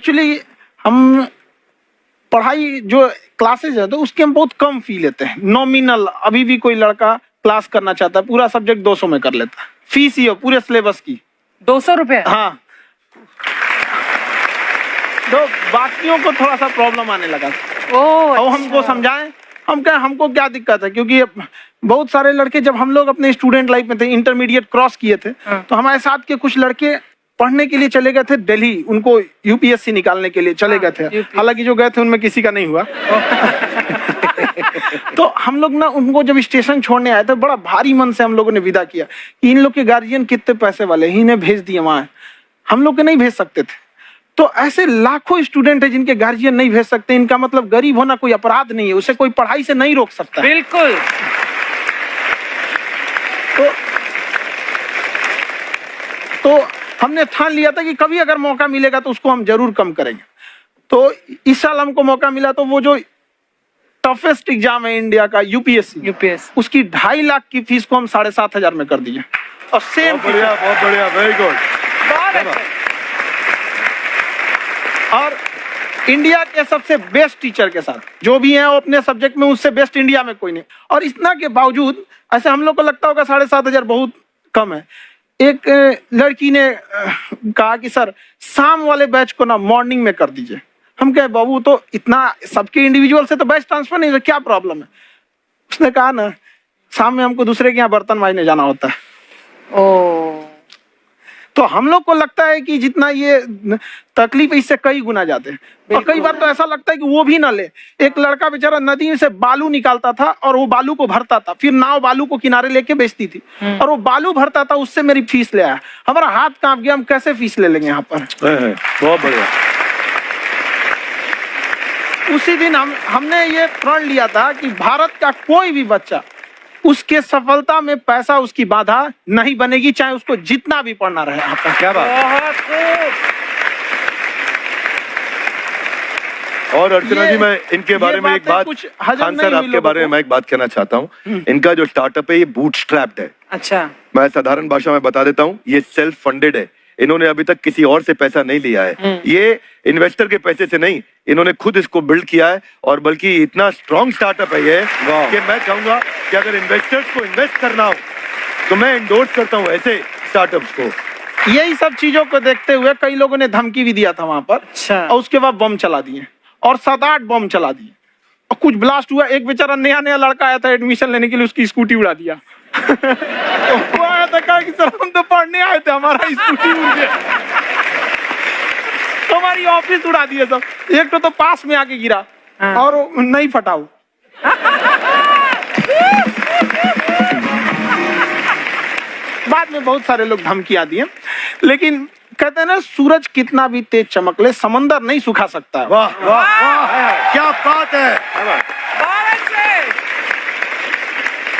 Actually हम पढ़ाई जो क्लासेज है तो उसके हम बहुत कम फी लेते हैं, नॉमिनल। अभी भी कोई लड़का क्लास करना चाहता है, पूरा सब्जेक्ट 200 में कर लेता है, फीस ही है पूरे सिलेबस की 200 रुपए। हाँ, तो बाकियों को थोड़ा सा प्रॉब्लम आने लगा और हमको समझाएं, हम क्या, हमको क्या दिक्कत है, क्योंकि बहुत सारे लड़के जब हम लोग अपने स्टूडेंट लाइफ में थे, इंटरमीडिएट क्रॉस किए थे, तो हमारे साथ के कुछ लड़के पढ़ने के लिए चले गए थे दिल्ली, उनको यूपीएससी निकालने के लिए चले गए थे। हालांकि जो गए थे उनमें किसी का नहीं हुआ। तो हम लोग ना उनको जब स्टेशन छोड़ने आए थे, बड़ा भारी मन से हम लोगों ने विदा किया कि इन लोग के गार्जियन कितने पैसे वाले, इन्हें भेज दिए वहां, हम लोग के नहीं भेज सकते थे। तो ऐसे लाखों स्टूडेंट है जिनके गार्जियन नहीं भेज सकते। इनका मतलब गरीब होना कोई अपराध नहीं है, उसे कोई पढ़ाई से नहीं रोक सकता। बिल्कुल। तो हमने ठान लिया था कि कभी अगर मौका मिलेगा तो उसको हम जरूर कम करेंगे। तो इस साल हमको मौका मिला, तो वो जो टफेस्ट एग्जाम है इंडिया का, यूपीएससी, उसकी 2.5 लाख की फीस को हम 7,500 में कर दिए। और सेम, बहुत बढ़िया, वेरी गुड। और इंडिया के सबसे बेस्ट टीचर के साथ जो भी हैं वो अपने सब्जेक्ट में उससे बेस्ट इंडिया में कोई नहीं। और इतना के बावजूद ऐसे हम लोग को लगता होगा 7,500 बहुत कम है। एक लड़की ने कहा कि सर शाम वाले बैच को ना मॉर्निंग में कर दीजिए। हम कहे बाबू तो इतना सबके इंडिविजुअल से तो बैच ट्रांसफर नहीं, तो क्या प्रॉब्लम है? उसने कहा ना शाम में हमको दूसरे के यहाँ बर्तन मांजने जाना होता है। तो हम लोग को लगता है कि जितना ये तकलीफ इससे कई गुना ज्यादा है। और कई बार तो ऐसा लगता है कि वो भी ना ले। एक लड़का बेचारा नदी से बालू निकालता था और वो बालू को भरता था, फिर नाव बालू को किनारे लेके बेचती थी, और वो बालू भरता था, उससे मेरी फीस ले आया। हमारा हाथ कांप गया, हम कैसे फीस ले लेंगे यहाँ पर। बहुत बढ़िया। उसी दिन हमने ये प्रण लिया था कि भारत का कोई भी बच्चा उसके सफलता में पैसा उसकी बाधा नहीं बनेगी, चाहे उसको जितना भी पढ़ना रहे। आपका क्या बात। और अर्चना जी, मैं इनके बारे में एक बात, खान सर आपके बारे में मैं एक बात कहना चाहता हूँ। इनका जो स्टार्टअप है ये बूटस्ट्रैप्ड है। अच्छा, मैं साधारण भाषा में बता देता हूँ, ये सेल्फ फंडेड है। इन्होंने अभी तक किसी और से पैसा नहीं लिया है, ये इन्वेस्टर के पैसे से नहीं, इन्होंने खुद इसको बिल्ड किया है। और बल्कि इतना स्ट्रॉन्ग स्टार्टअप है ये कि मैं चाहूंगा कि अगर इन्वेस्टर्स को इन्वेस्ट करना हो तो मैं इंडोर्स करता हूँ ऐसे स्टार्टअप्स को। यही सब चीजों को देखते हुए कई लोगों ने धमकी भी दिया था वहां पर। अच्छा। और उसके बाद बम चला दिए, और 7-8 बम चला दिए, और कुछ ब्लास्ट हुआ। एक बेचारा नया लड़का आया था एडमिशन लेने के लिए, उसकी स्कूटी उड़ा दिया। तो आया था, कहा कि सर हम तो पढ़ने आए थे, हमारा स्कूटी उड़ गया, हमारी ऑफिस उड़ा दिए सब। एक तो पास में आके गिरा और नहीं फटा वो। बाद में बहुत सारे लोग धमकियां दिए, लेकिन कहते हैं ना सूरज कितना भी तेज चमक ले समंदर नहीं सुखा सकता। वाह वाह वाह, क्या बात है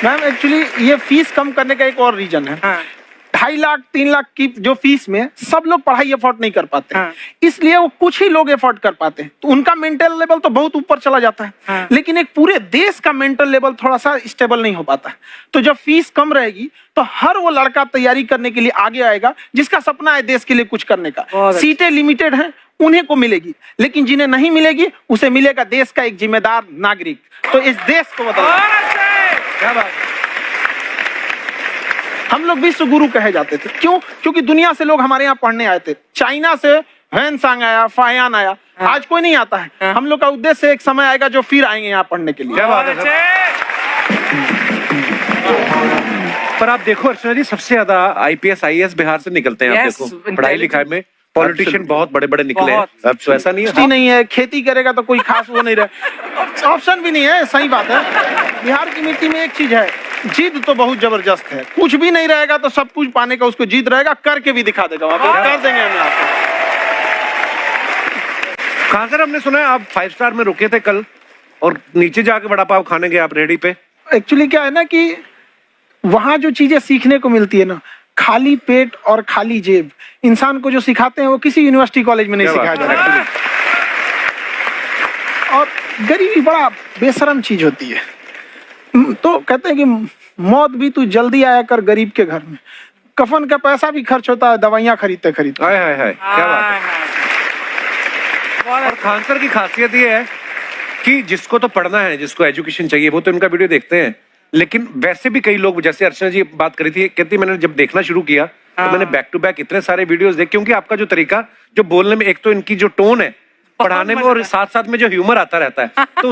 मैम। एक्चुअली ये फीस कम करने का एक और रीजन है। 2.5 लाख 3 लाख की जो फीस में सब लोग पढ़ाई अफोर्ड नहीं कर पाते, इसलिए वो कुछ ही लोग अफोर्ड कर पाते हैं। तो उनका मेंटल लेवल तो बहुत ऊपर चला जाता है, लेकिन एक पूरे देश का मेंटल लेवल थोड़ा सा स्टेबल नहीं हो पाता। तो जब फीस कम रहेगी तो हर वो लड़का तैयारी करने के लिए आगे आएगा जिसका सपना है देश के लिए कुछ करने का। सीटें लिमिटेड हैं, उन्हें को मिलेगी, लेकिन जिन्हें नहीं मिलेगी उसे मिलेगा देश का एक जिम्मेदार नागरिक। तो इस देश को बदलना। क्या बात। हम लोग विश्व गुरु कहे जाते थे, क्यों? क्योंकि दुनिया से लोग हमारे यहाँ पढ़ने आए थे। चाइना से वैनसांग आया, फायान आया, आज कोई नहीं आता है। हम लोग का उद्देश्य एक समय आएगा जो फिर आएंगे यहाँ पढ़ने के लिए। क्या बात है। पर आप देखो अर्चना जी, सबसे ज्यादा IPS IAS बिहार से निकलते हैं। आप देखो पढ़ाई लिखाई में पॉलिटिशियन बहुत बड़े बड़े निकले हैं। अब तो ऐसा नहीं है, खेती करेगा तो कोई खास वो नहीं रहे, ऑप्शन भी नहीं है। सही बात है। बिहार की मिट्टी में एक चीज है, जिद तो बहुत जबरदस्त है। कुछ भी नहीं रहेगा तो सब कुछ पाने का उसको जिद रहेगा, करके भी दिखा देगा। कर देंगे हम आपको। कहाँ सर, हमने सुना है आप 5 स्टार में रुके थे कल और नीचे जाके वड़ा पाव खाने गए आप रेडी पे। एक्चुअली क्या है ना कि वहां जो चीजें सीखने को मिलती है ना, खाली पेट और खाली जेब इंसान को जो सिखाते हैं वो किसी यूनिवर्सिटी कॉलेज में नहीं सिखाया जाता। और गरीबी बड़ा बेशरम चीज होती है। तो कहते हैं कि मौत भी तू जल्दी आया कर गरीब के घर में। कफन का पैसा भी खर्च होता है दवाइयां खरीदते खरीदते। हाय हाय हाय, क्या बात है। और खान सर की खासियत ये है कि जिसको तो पढ़ना है, जिसको एजुकेशन चाहिए, वो तो इनका वीडियो देखते हैं, लेकिन वैसे भी कई लोग, जैसे अर्चना जी बात करी थी, कहती मैंने जब देखना शुरू किया तो मैंने बैक टू बैक इतने सारे वीडियोस देखे, क्योंकि आपका जो तरीका जो बोलने में, एक तो इनकी जो टोन है पढ़ाने में, और साथ साथ में जो ह्यूमर आता रहता है, तो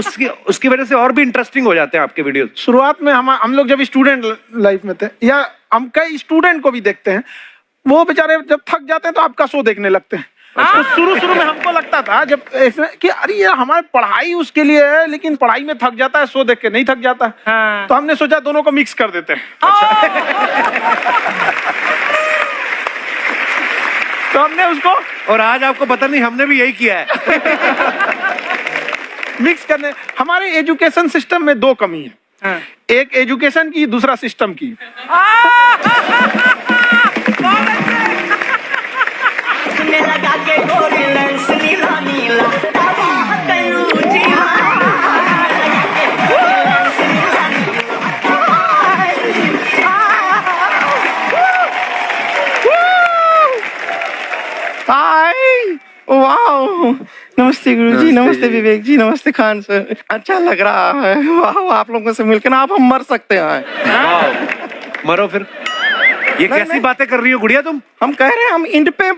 उसकी वजह से और भी इंटरेस्टिंग हो जाते हैं आपके वीडियो। शुरुआत में हम लोग जब स्टूडेंट लाइफ में थे, या हम कई स्टूडेंट को भी देखते हैं, वो बेचारे जब थक जाते हैं तो आपका शो देखने लगते हैं। तो शुरू में हमको लगता था जब कि अरे ये हमारी पढ़ाई उसके लिए है, लेकिन पढ़ाई में थक जाता है, शो देख के नहीं थक जाता। तो हमने सोचा दोनों को मिक्स कर देते हैं। तो हमने उसको, और आज आपको पता नहीं हमने भी यही किया है। मिक्स करने। हमारे एजुकेशन सिस्टम में दो कमी है, एक एजुकेशन की, दूसरा सिस्टम की। लगा के गोरी लेंस नीला नीला हाय, वाह, नमस्ते गुरुजी, नमस्ते विवेक जी, नमस्ते खान सर। अच्छा लग रहा है, वाह, आप लोगों से मिलकर ना आप हम मर सकते हैं। मरो फिर। ये कैसी बातें कर रही हो गुड़िया तुम? हम कह रहे हैं हम इंड पे